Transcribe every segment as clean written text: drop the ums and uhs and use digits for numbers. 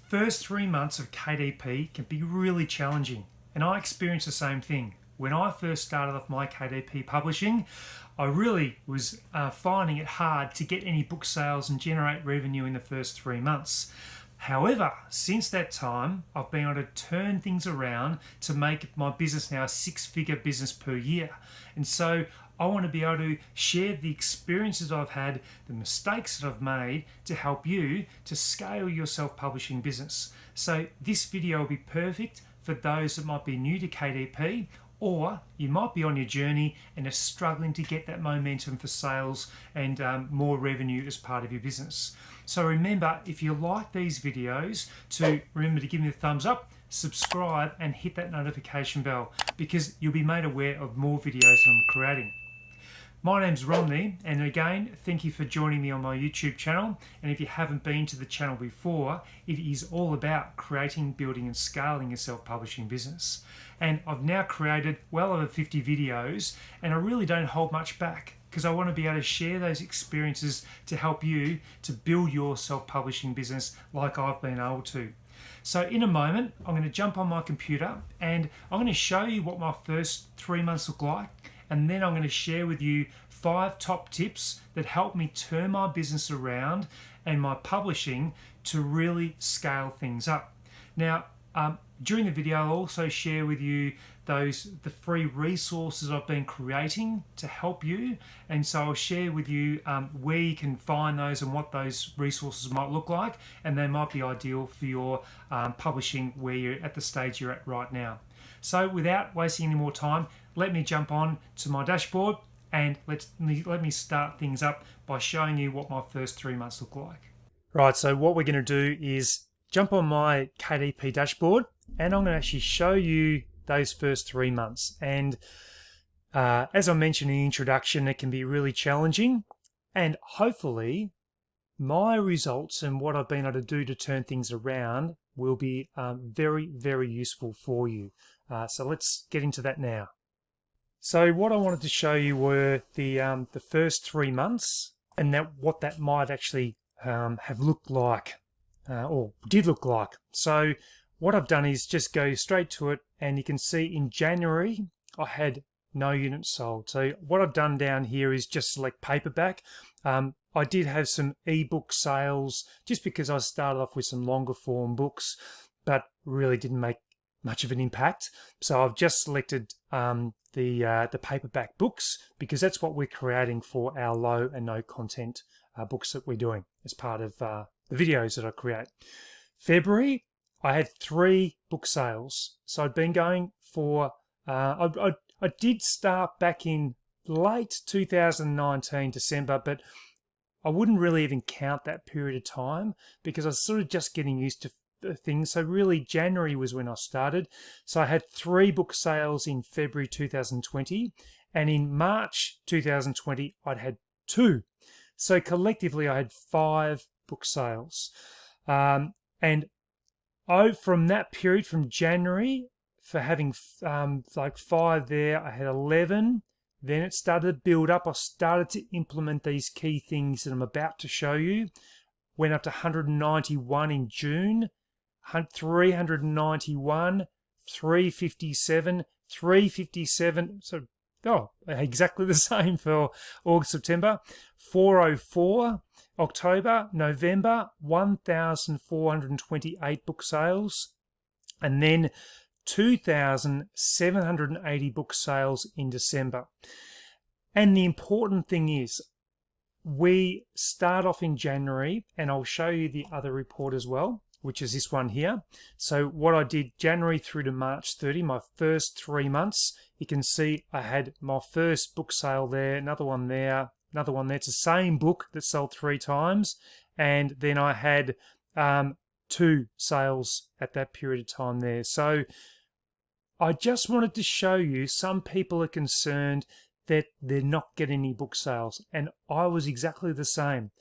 first 3 months of KDP can be really challenging, and I experienced the same thing. When I first started off my KDP publishing, I really was finding it hard to get any book sales and generate revenue in the first 3 months. However, since that time, I've been able to turn things around to make my business now a 6-figure business per year. And so I want to be able to share the experiences I've had, the mistakes that I've made to help you to scale your self-publishing business. So this video will be perfect for those that might be new to KDP, or you might be on your journey and are struggling to get that momentum for sales and more revenue as part of your business. So remember, if you like these videos, to remember to give me a thumbs up, subscribe and hit that notification bell, because you'll be made aware of more videos that I'm creating. My name's Romney, and again, thank you for joining me on my YouTube channel. And if you haven't been to the channel before, it is all about creating, building and scaling a self-publishing business. And I've now created well over 50 videos, and I really don't hold much back, because I want to be able to share those experiences to help you to build your self-publishing business like I've been able to. So in a moment, I'm going to jump on my computer and I'm going to show you what my first 3 months look like. And then I'm going to share with you 5 top tips that help me turn my business around and my publishing to really scale things up. Now, during the video, I'll also share with you the free resources I've been creating to help you. And so I'll share with you where you can find those and what those resources might look like. And they might be ideal for your publishing where you're at the stage you're at right now. So without wasting any more time, let me jump on to my dashboard and let me start things up by showing you what my first 3 months look like. Right, so what we're going to do is jump on my KDP dashboard and I'm going to actually show you those first 3 months. And as I mentioned in the introduction, it can be really challenging, and hopefully my results and what I've been able to do to turn things around will be very, very useful for you. So let's get into that now. So what I wanted to show you were the first 3 months, and what that might actually have looked like, or did look like. So what I've done is just go straight to it, and you can see in January I had no units sold. So what I've done down here is just select paperback. I did have some ebook sales just because I started off with some longer form books, but really didn't make much of an impact. So I've just selected the paperback books, because that's what we're creating for our low and no content books that we're doing as part of the videos that I create. February, I had 3 book sales. So I'd been going for, I did start back in late 2019, December, but I wouldn't really even count that period of time because I was sort of just getting used to things. So really January was when I started. So I had 3 book sales in February 2020, and in March 2020 I'd had 2. So collectively I had 5 book sales. And from that period, from January, for having like 5 there, I had 11. Then it started to build up. I started to implement these key things that I'm about to show you. Went up to 191 in June, 391, 357, 357. So, exactly the same for August, September. 404, October, November, 1,428 book sales. And then 2,780 book sales in December. And the important thing is, we start off in January, and I'll show you the other report as well, which is this one here. So what I did January through to March 30, my first 3 months, you can see I had my first book sale there, another one there, another one there. It's the same book that sold 3 times. And then I had 2 sales at that period of time there. So I just wanted to show you, some people are concerned that they're not getting any book sales, and I was exactly the same.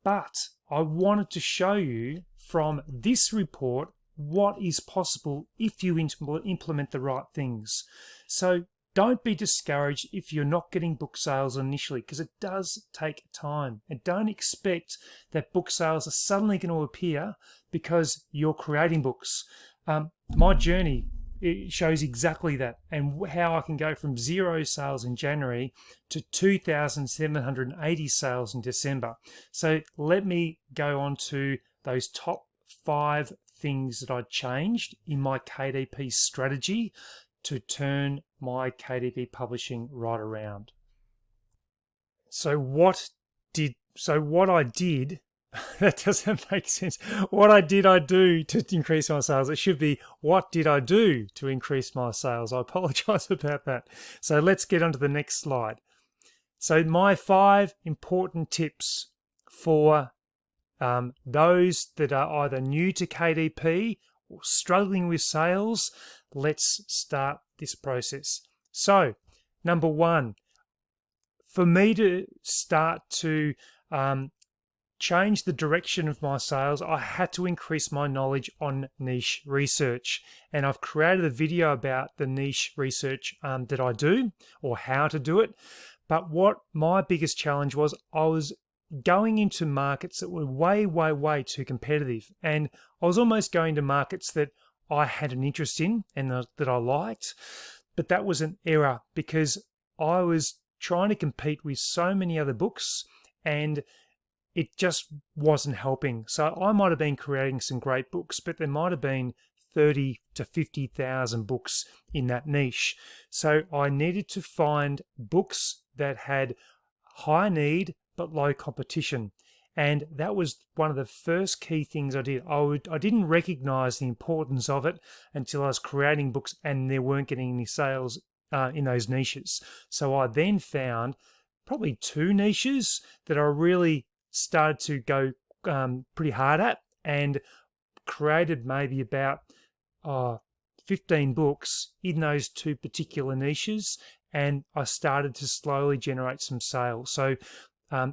But I wanted to show you from this report what is possible if you implement the right things. So don't be discouraged if you're not getting book sales initially, because it does take time. And don't expect that book sales are suddenly going to appear because you're creating books. My journey, it shows exactly that, and how I can go from 0 sales in January to 2,780 sales in December. So let me go on to those top 5 things that I changed in my KDP strategy to turn my KDP publishing right around. So what I did that doesn't make sense. I do to increase my sales. It should be, what did I do to increase my sales? I apologize about that. So let's get on to the next slide. So my 5 important tips for those that are either new to KDP or struggling with sales. Let's start this process. So, number 1, for me to start to change the direction of my sales, I had to increase my knowledge on niche research. And I've created a video about the niche research that I do, or how to do it. But what my biggest challenge was, I was going into markets that were way too competitive. And I was almost going to markets that I had an interest in and that I liked. But that was an error, because I was trying to compete with so many other books and it just wasn't helping. So I might have been creating some great books, but there might have been 30 to 50,000 books in that niche. So I needed to find books that had high need but low competition. And that was one of the first key things I did. I didn't recognize the importance of it until I was creating books and there weren't getting any sales in those niches. So I then found probably 2 niches that I really started to go pretty hard at, and created maybe about 15 books in those 2 particular niches, and I started to slowly generate some sales. So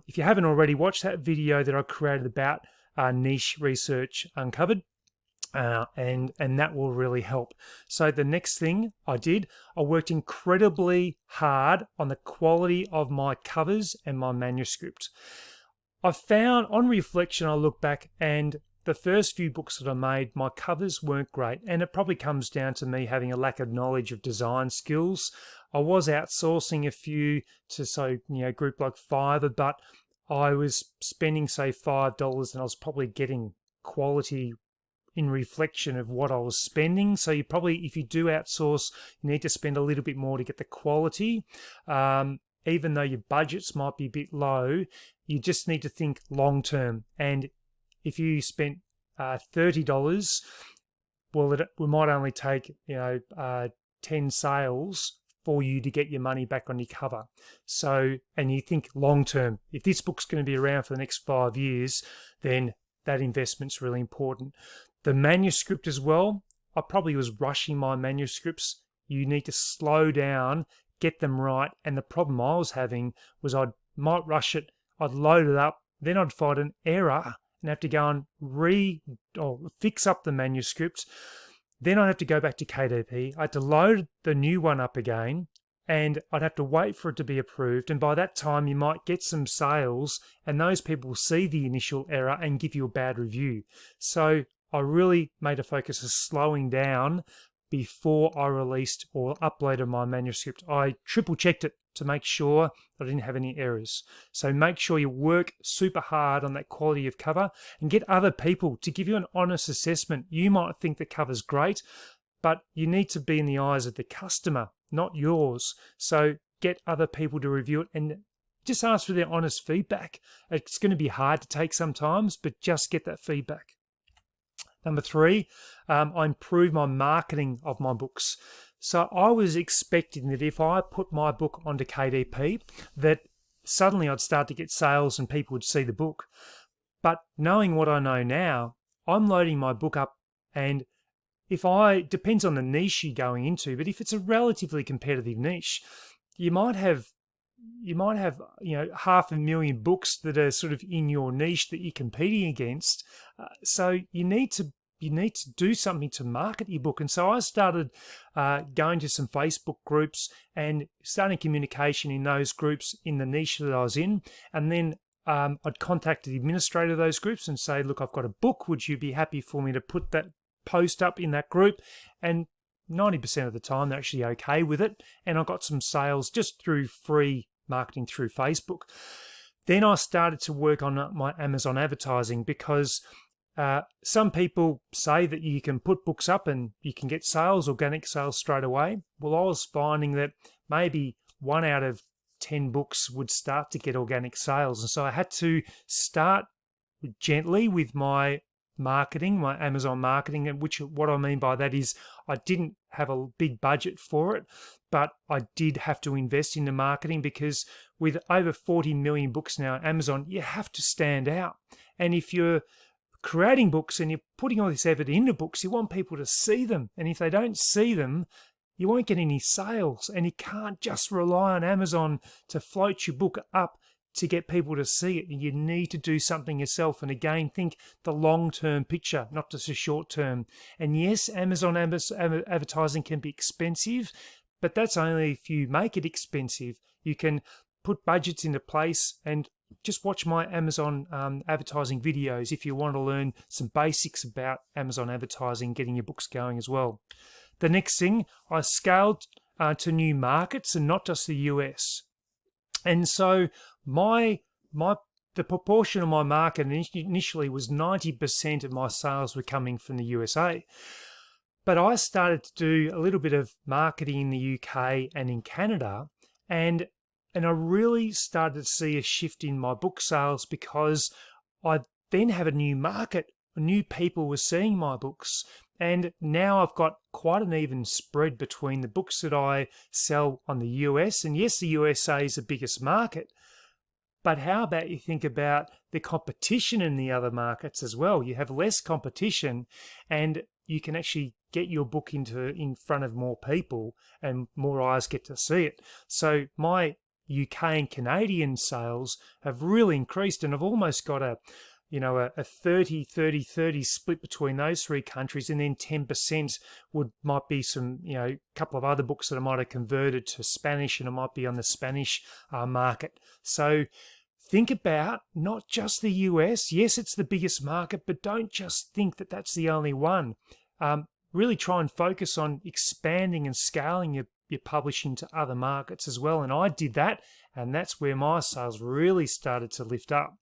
if you haven't already watched that video that I created about niche research uncovered, and that will really help. So the next thing I did, I worked incredibly hard on the quality of my covers and my manuscript. I found, on reflection, I look back, and the first few books that I made, my covers weren't great, and it probably comes down to me having a lack of knowledge of design skills. I was outsourcing a few to, group like Fiverr, but I was spending, say, $5, and I was probably getting quality in reflection of what I was spending. So you probably, if you do outsource, you need to spend a little bit more to get the quality. Even though your budgets might be a bit low, you just need to think long term. And if you spent $30, well, it might only take 10 sales for you to get your money back on your cover. So, and you think long term, if this book's going to be around for the next 5 years, then that investment's really important. The manuscript as well, I probably was rushing my manuscripts. You need to slow down, get them right. And the problem I was having was I might rush it, I'd load it up, then I'd find an error and have to go and fix up the manuscript. Then I'd have to go back to KDP. I had to load the new one up again, and I'd have to wait for it to be approved. And by that time, you might get some sales, and those people will see the initial error and give you a bad review. So I really made a focus of slowing down before I released or uploaded my manuscript. I triple checked it to make sure I didn't have any errors. So make sure you work super hard on that quality of cover and get other people to give you an honest assessment. You might think the cover's great, but you need to be in the eyes of the customer, not yours. So get other people to review it and just ask for their honest feedback. It's going to be hard to take sometimes, but just get that feedback. Number 3, I improved my marketing of my books. So I was expecting that if I put my book onto KDP, that suddenly I'd start to get sales and people would see the book. But knowing what I know now, I'm loading my book up, and depends on the niche you're going into, but if it's a relatively competitive niche, you might have 500,000 books that are sort of in your niche that you're competing against. So you need to you need to do something to market your book. And so I started going to some Facebook groups and starting communication in those groups in the niche that I was in. And then I'd contact the administrator of those groups and say, look, I've got a book. Would you be happy for me to put that post up in that group? And 90% of the time, they're actually okay with it. And I got some sales just through free marketing through Facebook. Then I started to work on my Amazon advertising, because some people say that you can put books up and you can get sales, organic sales straight away. Well, I was finding that maybe 1 out of 10 books would start to get organic sales. And so I had to start gently with my marketing, my Amazon marketing, and what I mean by that is I didn't have a big budget for it, but I did have to invest in the marketing, because with over 40 million books now on Amazon, you have to stand out. And if you're creating books and you're putting all this effort into books, you want people to see them. And if they don't see them, you won't get any sales. And you can't just rely on Amazon to float your book up to get people to see it. You need to do something yourself. And again, think the long-term picture, not just a short-term. And yes, Amazon advertising can be expensive, but that's only if you make it expensive. You can put budgets into place and just watch my Amazon advertising videos if you want to learn some basics about Amazon advertising, getting your books going as well. The next thing, I scaled to new markets and not just the US. And so the proportion of my market initially was 90% of my sales were coming from the USA. But I started to do a little bit of marketing in the UK and in Canada, and I really started to see a shift in my book sales, because I then have a new market. New people were seeing my books, and now I've got quite an even spread between the books that I sell on the US. And yes, the USA is the biggest market, but how about you think about the competition in the other markets as well? You have less competition, and you can actually get your book in front of more people, and more eyes get to see it. So my UK and Canadian sales have really increased, and I've almost got a 30 split between those three countries, and then 10% might be some, couple of other books that I might have converted to Spanish, and it might be on the Spanish market. So think about not just the US. Yes, it's the biggest market, but don't just think that that's the only one. Really try and focus on expanding and scaling your publishing to other markets as well. And I did that, and that's where my sales really started to lift up.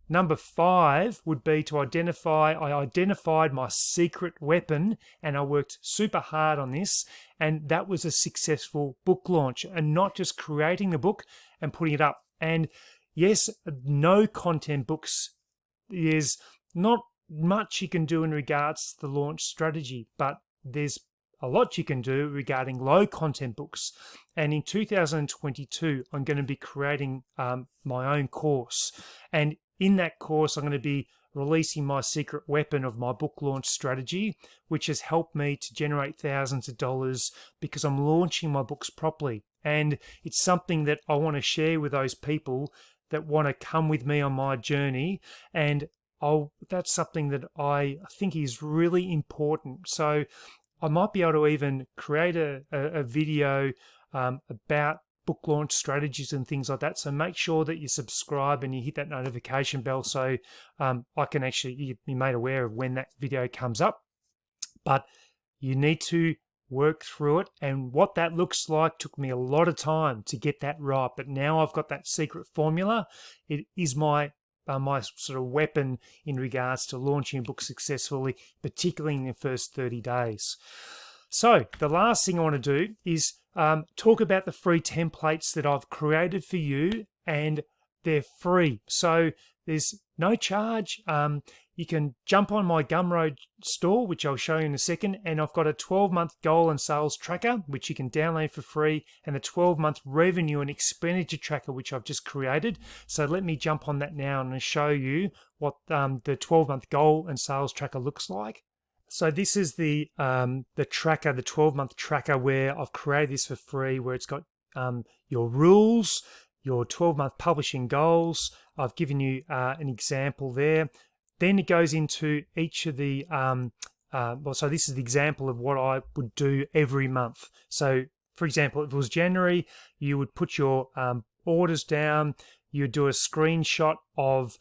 Number 5 would be I identified my secret weapon, and I worked super hard on this, and that was a successful book launch, and not just creating the book and putting it up. And yes, no content books, there's not much you can do in regards to the launch strategy, but there's a lot you can do regarding low content books. And in 2022, I'm going to be creating my own course. And in that course, I'm going to be releasing my secret weapon of my book launch strategy, which has helped me to generate thousands of dollars because I'm launching my books properly. And it's something that I want to share with those people that want to come with me on my journey. And that's something that I think is really important. So I might be able to even create a video about book launch strategies and things like that. So make sure that you subscribe and you hit that notification bell so I can actually be made aware of when that video comes up. But you need to work through it. And what that looks like took me a lot of time to get that right. But now I've got that secret formula. It is my sort of weapon in regards to launching a book successfully, particularly in the first 30 days. So the last thing I want to do is talk about the free templates that I've created for you, and they're free. So there's no charge. You can jump on my Gumroad store, which I'll show you in a second, and I've got a 12-month goal and sales tracker, which you can download for free, and a 12-month revenue and expenditure tracker, which I've just created. So let me jump on that now and show you what the 12-month goal and sales tracker looks like. So this is the tracker, the 12-month tracker, where I've created this for free, where it's got your rules, your 12-month publishing goals. I've given you an example there. Then it goes into each of the, so this is the example of what I would do every month. So for example, if it was January, you would put your orders down, you would do a screenshot of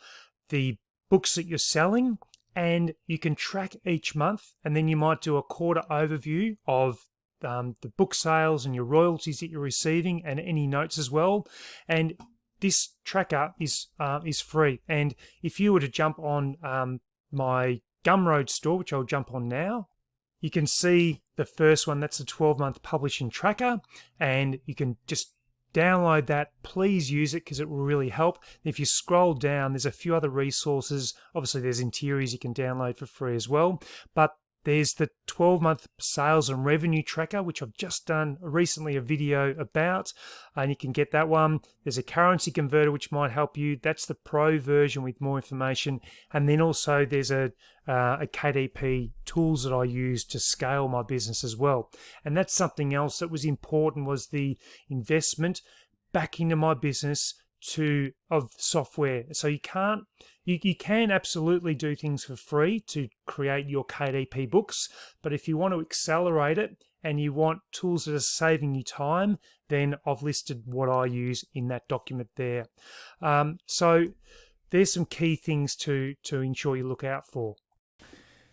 the books that you're selling, and you can track each month, and then you might do a quarter overview of the book sales and your royalties that you're receiving and any notes as well. And this tracker is free. And if you were to jump on my Gumroad store, which I'll jump on now, you can see the first one. That's a 12-month publishing tracker, and you can just download that. Please use it because it will really help. If you scroll down, there's a few other resources. Obviously, there's interiors you can download for free as well, but there's the 12-month sales and revenue tracker, which I've just done recently a video about, and you can get that one. There's a currency converter, which might help you. That's the pro version with more information. And then also there's a KDP tools that I use to scale my business as well. And that's something else that was important, was the investment back into my business of software. So you can absolutely do things for free to create your KDP books, but if you want to accelerate it and you want tools that are saving you time, then I've listed what I use in that document there. So there's some key things to ensure you look out for.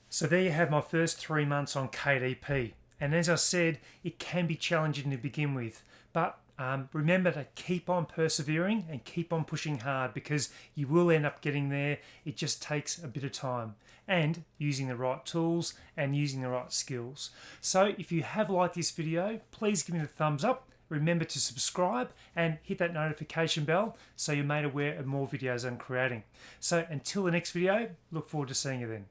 So there you have my first 3 months on KDP. And as I said, it can be challenging to begin with, but remember to keep on persevering and keep on pushing hard, because you will end up getting there. It just takes a bit of time and using the right tools and using the right skills. So if you have liked this video, please give me the thumbs up. Remember to subscribe and hit that notification bell so you're made aware of more videos I'm creating. So until the next video, look forward to seeing you then.